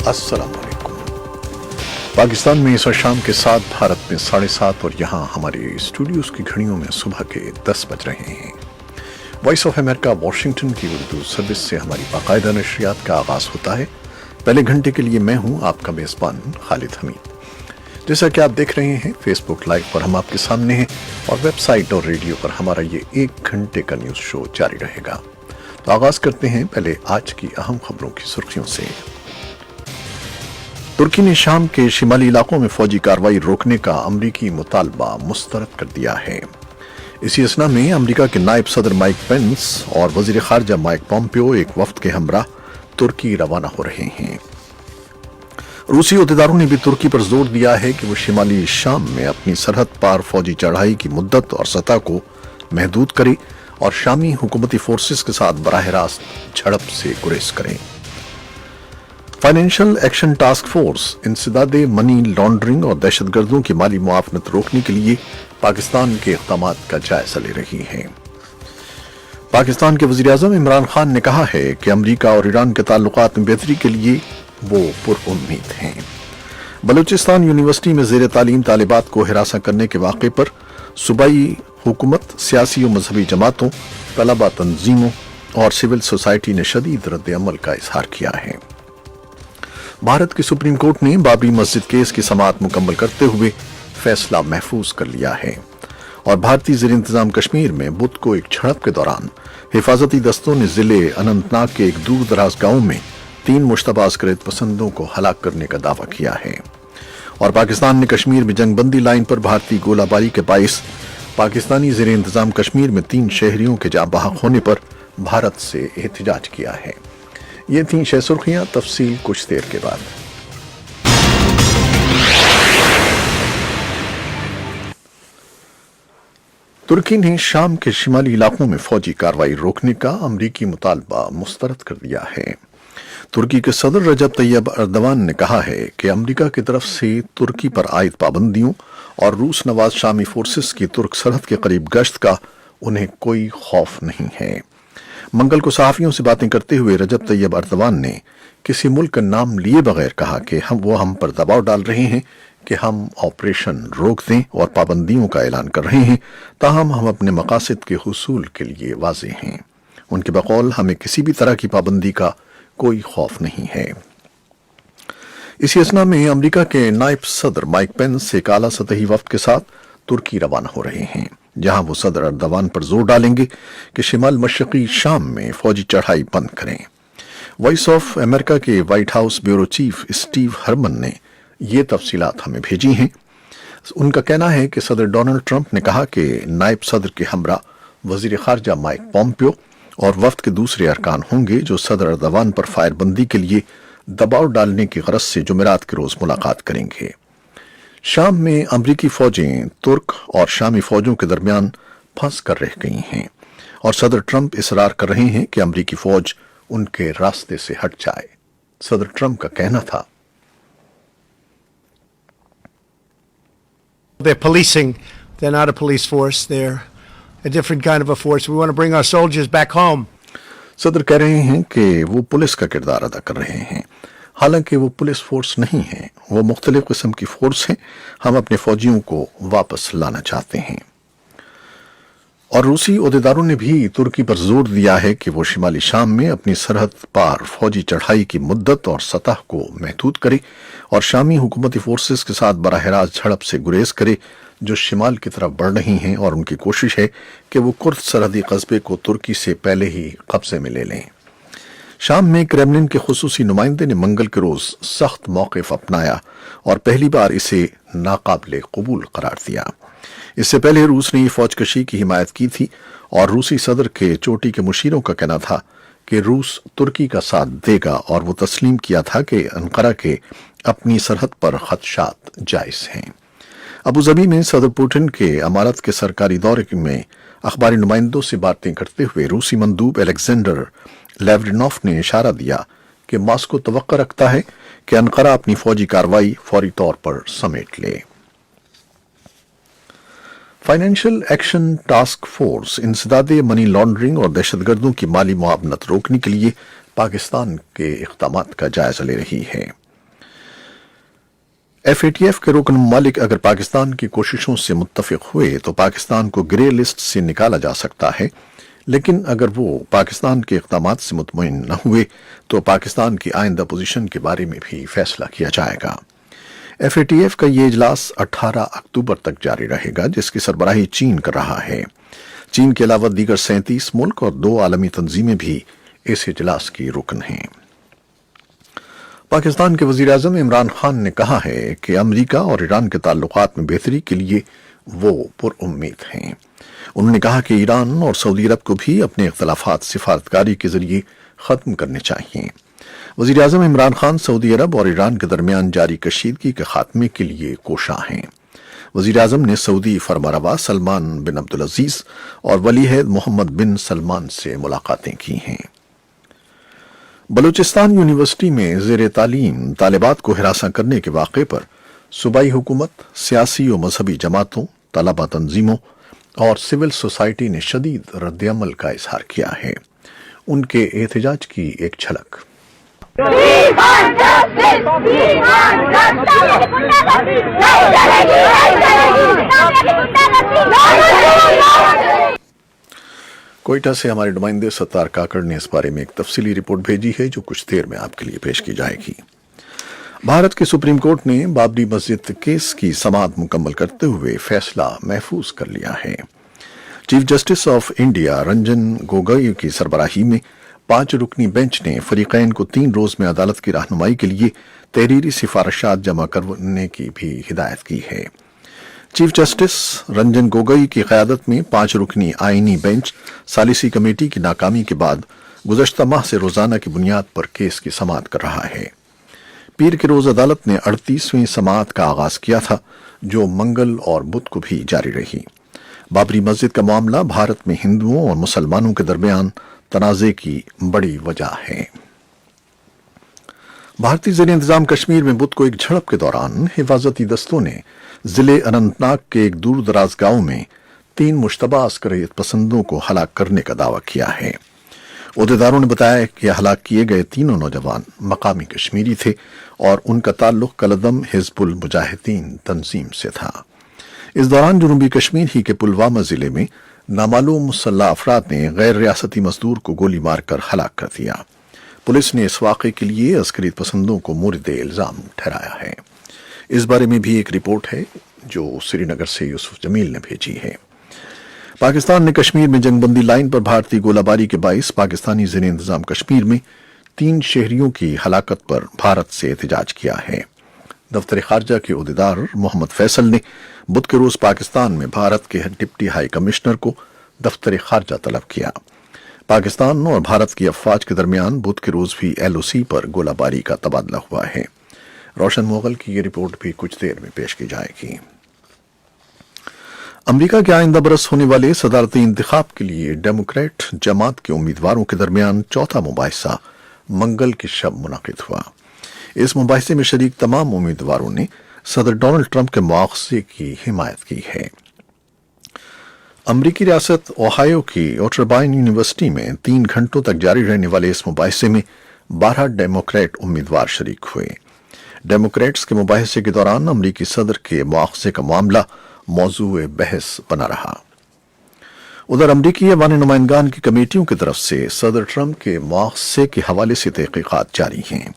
अस्सलाम वालेकुम। पाकिस्तान में इस शाम के 7, भारत में 7:30 और यहाँ हमारे स्टूडियोज की घड़ियों में सुबह के 10 बज रहे हैं। वॉइस ऑफ अमेरिका वाशिंगटन की उर्दू सर्विस से हमारी बाकायदा नशरियात का आगाज़ होता है। पहले घंटे के लिए मैं हूँ आपका मेज़बान खालिद हमीद। जैसा कि आप देख रहे हैं फेसबुक लाइव पर हम आपके सामने हैं और वेबसाइट और रेडियो पर हमारा ये 1 घंटे का न्यूज़ शो जारी रहेगा। तो आगाज़ करते हैं पहले आज की अहम खबरों की सुर्खियों से। तुर्की ने शाम के शिमाली इलाकों में फौजी कार्रवाई रोकने का अमरीकी मुतालबा मुस्तरद कर दिया है। इसी असना में अमरीका के नायब सदर माइक पेंस और वजीर खारजा माइक पॉम्पियो एक वफ्द के हमरा तुर्की रवाना हो रहे हैं। रूसी अहदेदारों ने भी तुर्की पर जोर दिया है कि वो शिमाली शाम में अपनी सरहद पार फौजी चढ़ाई की मुद्दत और सतह को महदूद करे और शामी हुकूमती फोर्सेस के साथ बराह रास्त झड़प से गुरेज करें। फाइनेंशियल एक्शन टास्क फोर्स इंसदाद मनी लॉन्ड्रिंग और दहशतगर्दों की माली मुआवनत रोकने के लिए पाकिस्तान के इक़दामात का जायजा ले रही है। पाकिस्तान के वज़ीर आज़म इमरान खान ने कहा है कि अमरीका और ईरान के ताल्लुकात में बेहतरी के लिए वो पुरउम्मीद हैं। बलूचिस्तान यूनिवर्सिटी में ज़ेर तालीम तालिबात को हिरासा करने के वाक़े पर सूबाई हुकूमत, सियासी और मजहबी जमातों, तलबा तंजीमों और सिविल सोसाइटी ने शदीद रद्द अमल का इजहार किया है। भारत की सुप्रीम कोर्ट ने बाबरी मस्जिद केस की समाअत मुकम्मल करते हुए फैसला महफूज कर लिया है और भारतीय ज़ेर इंतजाम कश्मीर में बुध को एक झड़प के दौरान हिफाजती दस्तों ने जिले अनंतनाग के एक दूर दराज गांव में 3 मुश्तबा अस्करियत पसंदों को हलाक करने का दावा किया है। और पाकिस्तान ने कश्मीर में जंगबंदी लाइन पर भारतीय गोलाबारी के बाइस पाकिस्तानी ज़ेर इंतजाम कश्मीर में 3 शहरियों के जाँ बहक होने पर भारत से एहतजाज किया है। ये थी 6 सुर्खियां, तफसील कुछ देर के बाद। तुर्की ने शाम के शिमाली इलाकों में फौजी कार्रवाई रोकने का अमरीकी मुतालबा मुस्तरद कर दिया है। तुर्की के सदर रजब तैयब अर्दवान ने कहा है कि अमरीका की तरफ से तुर्की पर आयद पाबंदियों और रूस नवाज शामी फोर्सेस की तुर्क सरहद के करीब गश्त का उन्हें कोई खौफ नहीं है। मंगल को सहाफियों से बातें करते हुए रजब तैयब अर्दवान ने किसी मुल्क का नाम लिए बगैर कहा कि हम पर दबाव डाल रहे हैं कि हम ऑपरेशन रोक दें और पाबंदियों का ऐलान कर रहे हैं, ताहम हम अपने मकासद के हुसूल के लिए वाज़ेह हैं। उनके बकौल हमें किसी भी तरह की पाबंदी का कोई खौफ नहीं है। इसी असना में अमरीका के नायब सदर माइक पेंस एक आला सतही वफ्द के साथ तुर्की रवाना हो रहे हैं, जहां वो सदर अर्दवान पर जोर डालेंगे कि शिमाल मशरकी शाम में फौजी चढ़ाई बंद करें। वॉइस ऑफ अमेरिका के White House bureau chief Steve Herman ने ये तफसीलात हमें भेजी हैं। उनका कहना है कि सदर डोनाल्ड ट्रंप ने कहा कि नायब सदर के हमरा वजीर खारजा माइक पॉम्पियो और वफ्द के दूसरे अरकान होंगे जो सदर अर्दवान पर फायरबंदी के लिए दबाव डालने की गरज से जुमेरात के रोज मुलाकात करेंगे। शाम में अमरीकी फौजें तुर्क और शामी फौजों के दरमियान फंस कर रह गई हैं और सदर ट्रंप इसरार कर रहे हैं कि अमरीकी फौज उनके रास्ते से हट जाए। सदर ट्रंप का कहना था, They're policing. They're not a police force. They're a different kind of a force. We want to bring our soldiers back home. सदर कह रहे हैं कि वो पुलिस का किरदार अदा कर रहे हैं, हालांकि वो पुलिस फोर्स नहीं है, वो मुख्तलिफ किस्म की फोर्स है। हम अपने फौजियों को वापस लाना चाहते हैं। और रूसी अहदेदारों ने भी तुर्की पर जोर दिया है कि वो शिमाली शाम में अपनी सरहद पार फौजी चढ़ाई की मुद्दत और सतह को महदूद करे और शामी हुकूमती फोर्सेस के साथ बराह रास्त झड़प से गुरेज करे जो शिमाल की तरफ बढ़ रही हैं, और उनकी कोशिश है कि वो कुर्द सरहदी कस्बे को तुर्की से पहले ही कब्जे में ले लें। शाम में क्रेमलिन के खुसूसी नुमाइंदे ने मंगल के रोज सख्त मौक़िफ़ अपनाया और पहली बार इसे नाकाबिले कबूल करार दिया। इससे पहले रूस ने ये फौजकशी की हिमायत की थी और रूसी सदर के चोटी के मुशीरों का कहना था कि रूस तुर्की का साथ देगा और वो तस्लीम किया था कि अंकारा के अपनी सरहद पर खदशात जायज़ हैं। अबू ज़बी में सदर पुतिन के अमारत के सरकारी दौरे में अखबारी नुमाइंदों से बातें करते हुए रूसी मंदूब अलेक्जेंडर लेवरिनोव ने इशारा दिया कि मॉस्को तवक्को रखता है कि अंकारा अपनी फौजी कार्रवाई फौरी तौर पर समेट ले। फाइनेंशियल एक्शन टास्क फोर्स इंसदाद मनी लॉन्ड्रिंग और दहशतगर्दों की माली मुआवनत रोकने के लिए पाकिस्तान के इक़दामात का जायजा ले रही है। FATF के रुकन ममालिक अगर पाकिस्तान की कोशिशों से मुत्तफिक हुए तो पाकिस्तान को ग्रे लिस्ट से निकाला जा सकता है, लेकिन अगर वो पाकिस्तान के इक़दामात से मुतमईन न हुए तो पाकिस्तान की आइंदा पोजीशन के बारे में भी फैसला किया जाएगा। FATF का ये इजलास 18 अक्टूबर तक जारी रहेगा, जिसकी सरबराही चीन कर रहा है। चीन के अलावा दीगर 37 मुल्क और 2 आलमी तंजीमें भी इस इजलास की रुकन हैं। पाकिस्तान के वज़ीर आज़म इमरान खान ने कहा है कि अमरीका और ईरान के ताल्लुकात में बेहतरी के लिए वो पुरउम्मीद हैं। उन्होंने कहा कि ईरान और सऊदी अरब को भी अपने इख्तलाफात सिफारतकारी के जरिए ख़त्म करने चाहिए। वज़ीर आज़म इमरान खान सऊदी अरब और ईरान के दरमियान जारी कशीदगी के खात्मे के लिए कोशां हैं। वज़ीर आज़म ने सऊदी फरमारवा सलमान बिन अब्दुल अजीज़ और वलीअहद मोहम्मद बिन सलमान से मुलाकातें की हैं। बलूचिस्तान यूनिवर्सिटी में ज़ेर तालीम तालिबात को हिरासा करने के वाक़े पर सूबाई हुकूमत, सियासी और मजहबी जमातों, तलबा तंजीमों और सिविल सोसाइटी ने शदीद रद्द-ए-अमल का इजहार किया है। उनके एहतजाज की एक झलक। कोयटा से हमारे नुमाइंदे सत्तार काकड़ ने इस बारे में एक तफसीली रिपोर्ट भेजी है, जो कुछ देर में आपके लिए पेश की जाएगी। भारत की सुप्रीम कोर्ट ने बाबरी मस्जिद केस की समाअत मुकम्मल करते हुए फैसला महफूज कर लिया है। Chief justice of India Ranjan Gogoi की सरबराही में 5 रुकनी बेंच ने फरीकैन को 3 रोज में अदालत की रहनुमाई के लिए तहरीरी सिफारिशात जमा करने की भी हिदायत की है। चीफ जस्टिस रंजन गोगोई की क़यादत में 5 रुकनी आईनी बेंच सालिसी कमेटी की नाकामी के बाद गुज़श्ता माह से रोजाना की बुनियाद पर केस की समाअत कर रहा है। पीर के रोज अदालत ने 38वीं समाअत का आगाज किया था, जो मंगल और बुध को भी जारी रही। बाबरी मस्जिद का मामला भारत में हिंदुओं और मुसलमानों के दरमियान तनाज़े की बड़ी वजह है। भारतीय ज़ेर इंतजाम कश्मीर में बुध को एक झड़प के दौरान हिफाजती दस्तों ने जिले अनंतनाग के एक दूर दराज गांव में 3 मुश्तबा अस्करियत पसंदों को हलाक करने का दावा किया है। उहदेदारों ने बताया कि हलाक किए गए तीनों नौजवान मकामी कश्मीरी थे और उनका ताल्लुक कलदम हिजबुल मुजाहिदीन तंजीम से था। इस दौरान जनूबी कश्मीर ही के पुलवामा जिले में नामालूम मुसल्लह अफराद ने गैर रियासती मजदूर को गोली मारकर हलाक कर दिया। पुलिस ने इस वाक़े के लिए अस्करियत पसंदों को मोरिद इल्जाम ठहराया है। इस बारे में भी एक रिपोर्ट है, जो श्रीनगर से यूसुफ जमील ने भेजी है। पाकिस्तान ने कश्मीर में जंगबंदी लाइन पर भारतीय गोलाबारी के बाइस पाकिस्तानी ज़ेर इंतजाम कश्मीर में 3 शहरियों की हलाकत पर भारत से एहतजाज किया है। दफ्तर खारजा के उहदेदार मोहम्मद फैसल ने बुध के रोज पाकिस्तान में भारत के डिप्टी हाई कमिश्नर को दफ्तर खारजा तलब किया। पाकिस्तान और भारत की अफवाज के दरमियान बुध के रोज भी LOC पर गोलाबारी का तबादला हुआ है। रोशन मोगल की ये रिपोर्ट भी कुछ देर में पेश की जाएगी। अमेरिका के आइंदा बरस होने वाले सदारती इंतखाब के लिए डेमोक्रेट जमात के उम्मीदवारों के दरमियान चौथा मुबाहिसा मंगल की शब मुनाकिद हुआ। इस मुबाहिसे में शरीक तमाम उम्मीदवारों ने सदर डोनाल्ड ट्रंप के मुआवजे की हिमायत की है। अमरीकी रियासत ओहायो की ओटरबाइन यूनिवर्सिटी में 3 घंटों तक जारी रहने वाले इस मुबाहिसे में 12 डेमोक्रेट उम्मीदवार शरीक हुए। डेमोक्रेट्स के मुबाहिसे के दौरान अमरीकी सदर के मुआवजे का मामला मौजूए बहस बना रहा। उधर अमरीकी अवान नुमाइंदगान की कमेटियों की तरफ से सदर ट्रंप के मुआवजे के हवाले से तहकीकात जारी हैं।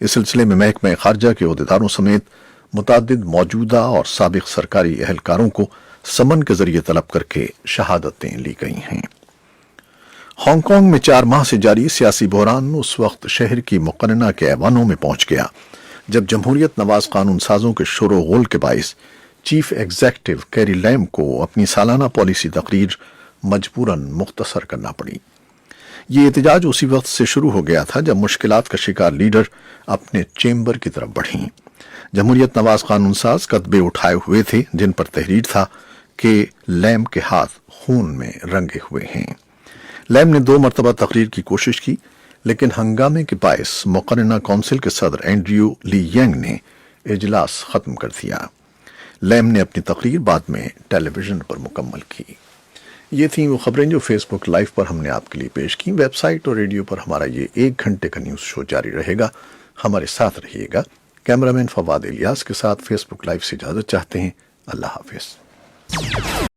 इस सिलसिले में महकमा खारजा के उहदेदारों समेत मुतादिद मौजूदा और साबिक सरकारी एहलकारों को समन के जरिए तलब करके शहादतें ली गई हैं। हांगकांग में 4 माह से जारी सियासी बहरान उस वक्त शहर की मुकन्ना के ऐवानों में पहुंच गया जब जमहूरियत नवाज कानून साजों के शोर गोल के बाइस चीफ एग्जीक्यूटिव कैरी लैम को अपनी सालाना पॉलिसी तकरीर मजबूरन मुख्तसर करना पड़ी। ये एहतजाज उसी वक्त से शुरू हो गया था जब मुश्किलात का शिकार लीडर अपने चेंबर की तरफ बढ़ी। जमहूरियत नवाज कानून साज कदबे उठाए हुए थे, जिन पर तहरीर था कि लैम के हाथ खून में रंगे हुए हैं। लैम ने 2 मरतबा तकरीर की कोशिश की, लेकिन हंगामे के बायस मुकर्रना काउंसिल के सदर एंड्रयू ली यंग ने इजलास खत्म कर दिया। लैम ने अपनी तकरीर बाद में टेलीविजन पर मुकम्मल की। ये थी वो खबरें जो फेसबुक लाइव पर हमने आपके लिए पेश की। वेबसाइट और रेडियो पर हमारा ये 1 घंटे का न्यूज़ शो जारी रहेगा। हमारे साथ रहिएगा। کیمرامین فواد الیاس کے ساتھ فیس بک لائیو سے اجازت چاہتے ہیں۔ اللہ حافظ۔